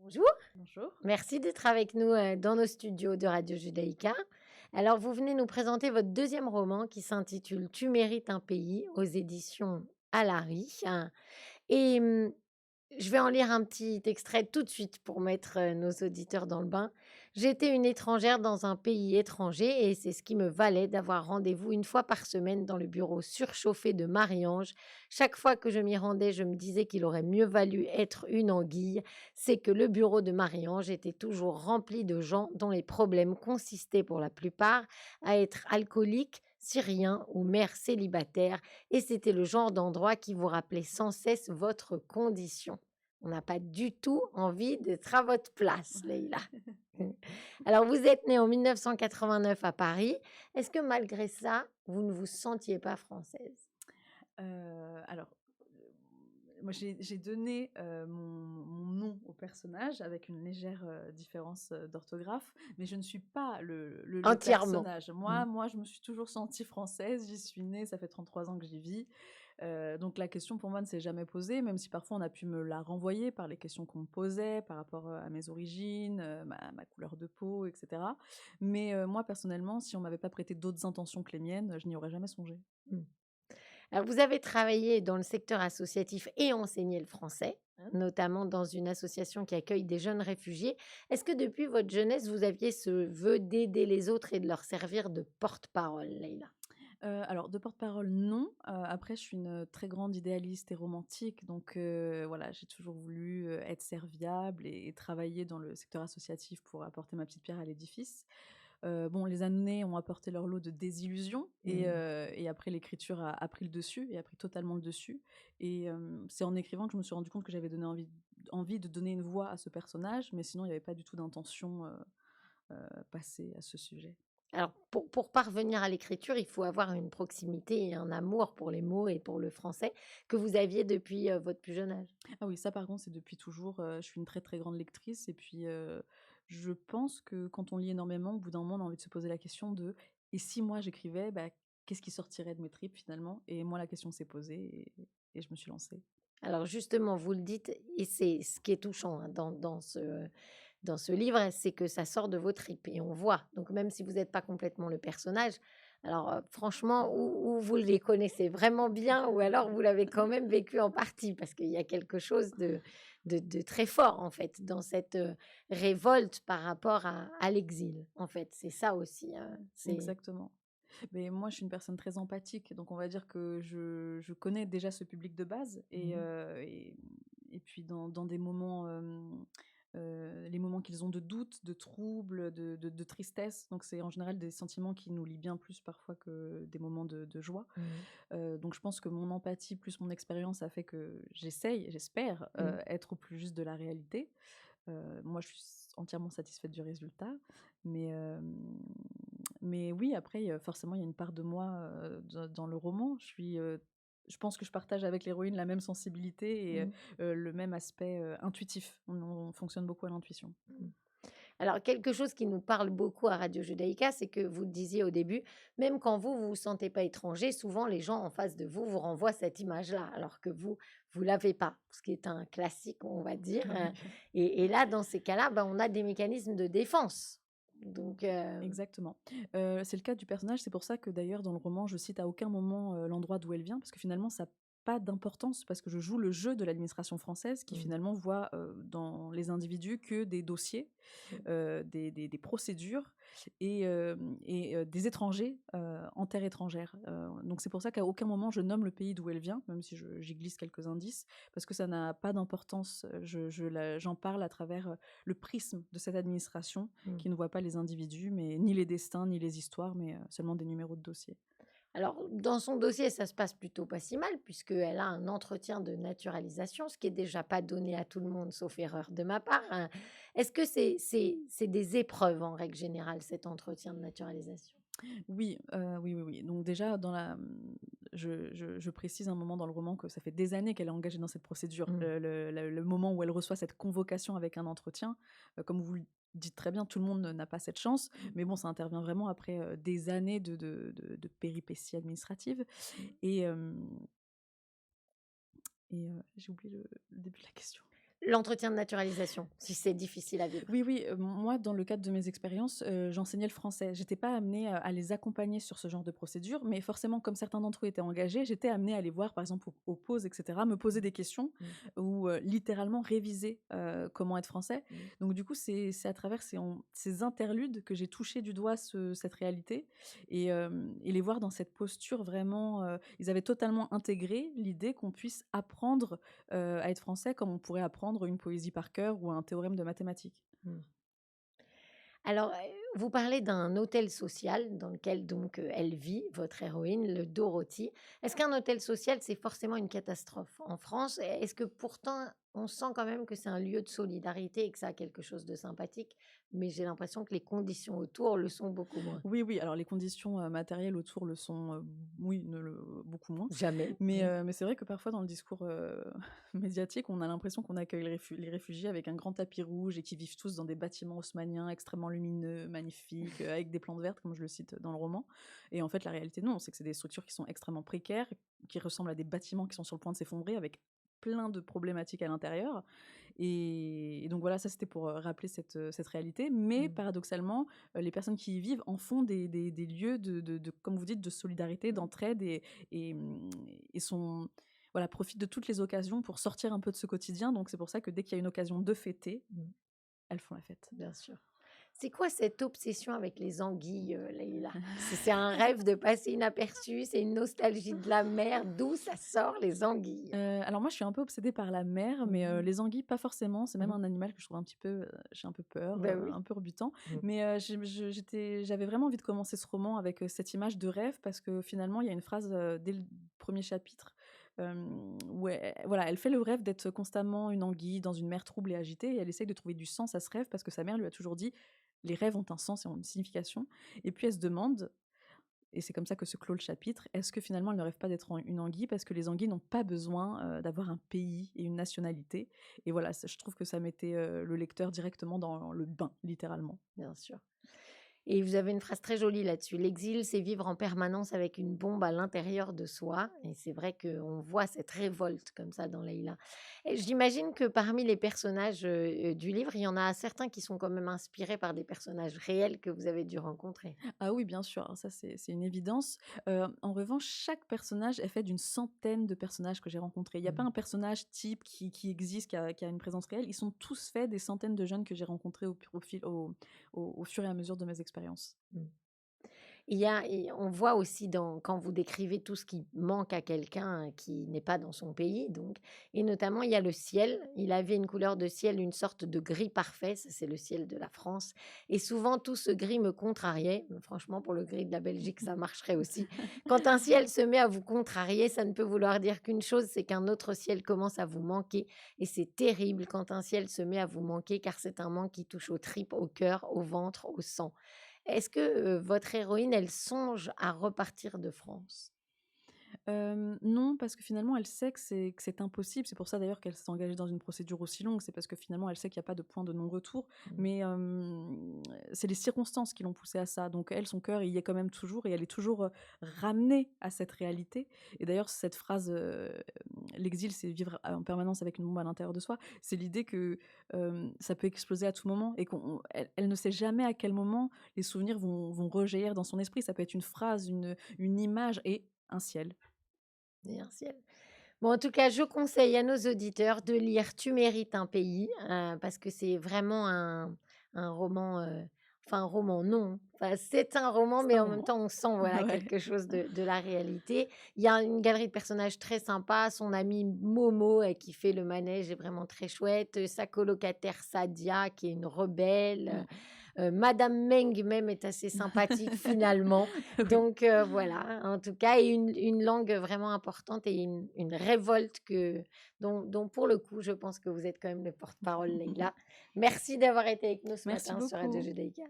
Bonjour, Bonjour. merci d'être avec nous dans nos studios de Radio Judaïka. Alors, vous venez nous présenter votre deuxième roman qui s'intitule Tu mérites un pays aux éditions Alary. Et je vais en lire un petit extrait tout de suite pour mettre nos auditeurs dans le bain. J'étais une étrangère dans un pays étranger et c'est ce qui me valait d'avoir rendez-vous une fois par semaine dans le bureau surchauffé de Marie-Ange. Chaque fois que je m'y rendais, je me disais qu'il aurait mieux valu être une anguille. C'est que le bureau de Marie-Ange était toujours rempli de gens dont les problèmes consistaient pour la plupart à être alcooliques, syriens ou mères célibataires, et c'était le genre d'endroit qui vous rappelait sans cesse votre condition. On n'a pas du tout envie d'être à votre place, Leïla. Alors, vous êtes née en 1989 à Paris. Est-ce que malgré ça, vous ne vous sentiez pas française? Alors, moi j'ai donné, mon nom au personnage avec une légère, différence, d'orthographe, mais je ne suis pas le Entièrement. personnage. Mmh. Moi, je me suis toujours sentie française, j'y suis née, ça fait 33 ans que j'y vis. Donc la question pour moi ne s'est jamais posée, même si parfois on a pu me la renvoyer par les questions qu'on me posait par rapport, à mes origines, ma couleur de peau et cetera. Mais, moi personnellement, si on m'avait pas prêté d'autres intentions que les miennes, je n'y aurais jamais songé. Mmh. Alors, vous avez travaillé dans le secteur associatif et enseigné le français, hein, notamment dans une association qui accueille des jeunes réfugiés. Est-ce que depuis votre jeunesse, vous aviez ce vœu d'aider les autres et de leur servir de porte-parole, Leïla? Alors de porte-parole, non. Après je suis une, très grande idéaliste et romantique, donc voilà, j'ai toujours voulu, être serviable et travailler dans le secteur associatif pour apporter ma petite pierre à l'édifice. Bon, les années ont apporté leur lot de désillusions Mmh. et après l'écriture a pris le dessus et a pris totalement le dessus et c'est en écrivant que je me suis rendu compte que j'avais donné envie de donner une voix à ce personnage, mais sinon il n'y avait pas du tout d'intention, passée à ce sujet. Alors, pour parvenir à l'écriture, il faut avoir une proximité et un amour pour les mots et pour le français que vous aviez depuis, votre plus jeune âge. Ah oui, ça par contre, c'est depuis toujours, je suis une très, très grande lectrice et puis, je pense que quand on lit énormément, au bout d'un moment, on a envie de se poser la question de: «Et si moi j'écrivais, bah, qu'est-ce qui sortirait de mes tripes finalement?» Et moi la question s'est posée et je me suis lancée. Alors justement, vous le dites et c'est ce qui est touchant, hein, dans ce livre, c'est que ça sort de vos tripes et on voit. Donc même si vous n'êtes pas complètement le personnage, alors, franchement, ou vous les connaissez vraiment bien ou alors vous l'avez quand même vécu en partie parce qu'il y a quelque chose de très fort, en fait, dans cette, révolte par rapport à l'exil, en fait. C'est ça aussi, hein, c'est Exactement. Mais moi, je suis une personne très empathique, donc on va dire que je connais déjà ce public de base mmh. et puis dans des moments, les moments qu'ils ont de doute, de trouble, de tristesse, donc c'est en général des sentiments qui nous lient bien plus parfois que des moments de joie. Mmh. Donc je pense que mon empathie plus mon expérience a fait que j'espère, Mmh. être au plus juste de la réalité. Moi, je suis entièrement satisfaite du résultat, mais mais oui, après, forcément, il y a une part de moi, dans le roman. Je pense que je partage avec l'héroïne la même sensibilité et Mmh. le même aspect, intuitif. On fonctionne beaucoup à l'intuition. Mmh. Alors, quelque chose qui nous parle beaucoup à Radio Judaïka, c'est que vous le disiez au début, même quand vous vous sentez pas étranger, souvent les gens en face de vous vous renvoient cette image-là, alors que vous l'avez pas, ce qui est un classique, on va dire. Oui. Et là, dans ces cas-là, ben, on a des mécanismes de défense. Donc, Exactement. C'est le cas du personnage, c'est pour ça que d'ailleurs dans le roman, je cite à aucun moment, l'endroit d'où elle vient, parce que finalement ça a pas d'importance, parce que je joue le jeu de l'administration française qui mmh, finalement voit, dans les individus que des dossiers, mmh. des procédures et des étrangers, en terre étrangère. Donc c'est pour ça qu'à aucun moment je nomme le pays d'où elle vient, même si j'y glisse quelques indices, parce que ça n'a pas d'importance. J'en parle à travers, le prisme de cette administration Mmh. qui ne voit pas les individus, mais ni les destins, ni les histoires, mais seulement des numéros de dossier. Alors, dans son dossier, ça se passe plutôt pas si mal puisqu'elle a un entretien de naturalisation, ce qui est déjà pas donné à tout le monde, sauf erreur de ma part, hein. Est-ce que c'est des épreuves en règle générale, cet entretien de naturalisation? Oui, oui, oui, oui. Donc déjà je précise un moment dans le roman que ça fait des années qu'elle est engagée dans cette procédure. Mmh. Le moment où elle reçoit cette convocation avec un entretien, comme vous le dites très bien, tout le monde n'a pas cette chance, Mmh. mais bon, ça intervient vraiment après, des années de péripéties administratives Mmh. et hem et j'ai oublié le début de la question. L'entretien de naturalisation, si c'est difficile à vivre. Oui, oui, moi, dans le cadre de mes expériences, j'enseignais le français. J'étais pas amenée, à les accompagner sur ce genre de procédure, mais forcément, comme certains d'entre eux étaient engagés, j'étais amenée à les voir, par exemple, aux pauses et cetera, me poser des questions Mmh. ou, littéralement réviser, comment être français. Mmh. Donc du coup, c'est à travers ces interludes que j'ai touché du doigt cette réalité et les voir dans cette posture vraiment, ils avaient totalement intégré l'idée qu'on puisse apprendre, à être français comme on pourrait apprendre une poésie par cœur ou un théorème de mathématiques. Mmh. Alors, vous parlez d'un hôtel social dans lequel donc, elle vit, votre héroïne, le Dorothy. Est-ce qu'un hôtel social, c'est forcément une catastrophe? En France, est-ce que pourtant on sent quand même que c'est un lieu de solidarité et que ça a quelque chose de sympathique? Mais j'ai l'impression que les conditions autour le sont beaucoup moins. Oui, oui, alors les conditions, matérielles autour le sont, oui, ne le beaucoup moins. Jamais. Mais, Mmh. mais c'est vrai que parfois dans le discours, médiatique, on a l'impression qu'on accueille les réfugiés avec un grand tapis rouge et qu'ils vivent tous dans des bâtiments haussmanniens extrêmement lumineux, magnifiques, avec des plantes vertes comme je le cite dans le roman. Et en fait, la réalité non, c'est que c'est des structures qui sont extrêmement précaires, qui ressemblent à des bâtiments qui sont sur le point de s'effondrer avec plein de problématiques à l'intérieur. Et donc voilà, ça c'était pour, rappeler cette réalité. Mais Mmh. paradoxalement, les personnes qui y vivent en font des lieux de comme vous dites, de solidarité, d'entraide et sont voilà, profitent de toutes les occasions pour sortir un peu de ce quotidien. Donc c'est pour ça que dès qu'il y a une occasion de fêter, Mmh. elles font la fête. Bien sûr. C'est quoi cette obsession avec les anguilles, Leïla? C'est un rêve de passer inaperçu? C'est une nostalgie de la mer? D'où ça sort les anguilles? Alors moi, je suis un peu obsédée par la mer, mais Mmh. les anguilles, pas forcément. C'est même Mmh. un animal que je trouve un petit peu, j'ai un peu peur, Bah, oui. un peu rebutant. Mmh. Mais j'avais vraiment envie de commencer ce roman avec, cette image de rêve parce que finalement, il y a une phrase, dès le 1er chapitre, où voilà, elle fait le rêve d'être constamment une anguille dans une mer trouble et agitée et elle essaye de trouver du sens à ce rêve parce que sa mère lui a toujours dit: «Les rêves ont un sens et ont une signification» et puis elle se demande et c'est comme ça que se clôt le chapitre. Est-ce que finalement elle ne rêve pas d'être une anguille parce que les anguilles n'ont pas besoin d'avoir un pays et une nationalité. Et voilà, je trouve que ça mettait le lecteur directement dans le bain, littéralement. Bien sûr. Et vous avez une phrase très jolie là-dessus: «L'exil, c'est vivre en permanence avec une bombe à l'intérieur de soi» et c'est vrai qu'on voit cette révolte comme ça dans Leïla. Et j'imagine que parmi les personnages, du livre, il y en a certains qui sont quand même inspirés par des personnages réels que vous avez dû rencontrer? Ah oui, bien sûr, alors ça c'est une évidence. En revanche, chaque personnage est fait d'une centaine de personnages que j'ai rencontrés. Il n'y a pas Mmh. un personnage type qui existe, qui a une présence réelle. Ils sont tous faits des centaines de jeunes que j'ai rencontrés au fur et à mesure de mes expériences. Mmh. Il y a et on voit aussi dans quand vous décrivez tout ce qui manque à quelqu'un qui n'est pas dans son pays donc et notamment il y a le ciel. Il avait une couleur de ciel, une sorte de gris parfait, ça c'est le ciel de la France et souvent tout ce gris me contrariait. Franchement pour le gris de la Belgique, ça marcherait aussi. Quand un ciel se met à vous contrarier, ça ne peut vouloir dire qu'une chose, c'est qu'un autre ciel commence à vous manquer et c'est terrible quand un ciel se met à vous manquer car c'est un manque qui touche aux tripes, au cœur, au ventre, au sang. Est-ce que, votre héroïne, elle songe à repartir de France? Non, parce que finalement, elle sait que c'est impossible. C'est pour ça d'ailleurs qu'elle s'est engagée dans une procédure aussi longue. C'est parce que finalement, elle sait qu'il y a pas de point de non-retour. Mmh. Mais, c'est les circonstances qui l'ont poussée à ça. Donc elle, son cœur, il y est quand même toujours et elle est toujours, ramenée à cette réalité. Et d'ailleurs, cette phrase, «L'exil, c'est vivre en permanence avec une bombe à l'intérieur de soi», c'est l'idée que, ça peut exploser à tout moment et elle ne sait jamais à quel moment les souvenirs vont rejaillir dans son esprit. Ça peut être une phrase, une image et un ciel. Et un ciel. Bon, en tout cas, je conseille à nos auditeurs de lire Tu mérites un pays, parce que c'est vraiment un roman, enfin un roman non, enfin c'est un roman, C'est mais un en même roman. temps on sent voilà Ouais. quelque chose de la réalité. Il y a une galerie de personnages très sympa, son amie Momo, qui fait le manège est vraiment très chouette, sa colocataire Sadia qui est une rebelle, Mmh. Madame Meng même est assez sympathique finalement. Oui. Donc voilà, en tout cas et une langue vraiment importante et une révolte dont pour le coup, je pense que vous êtes quand même le porte-parole, Leïla. Merci d'avoir été avec nous ce Merci matin sur Radio beaucoup. Judaïka.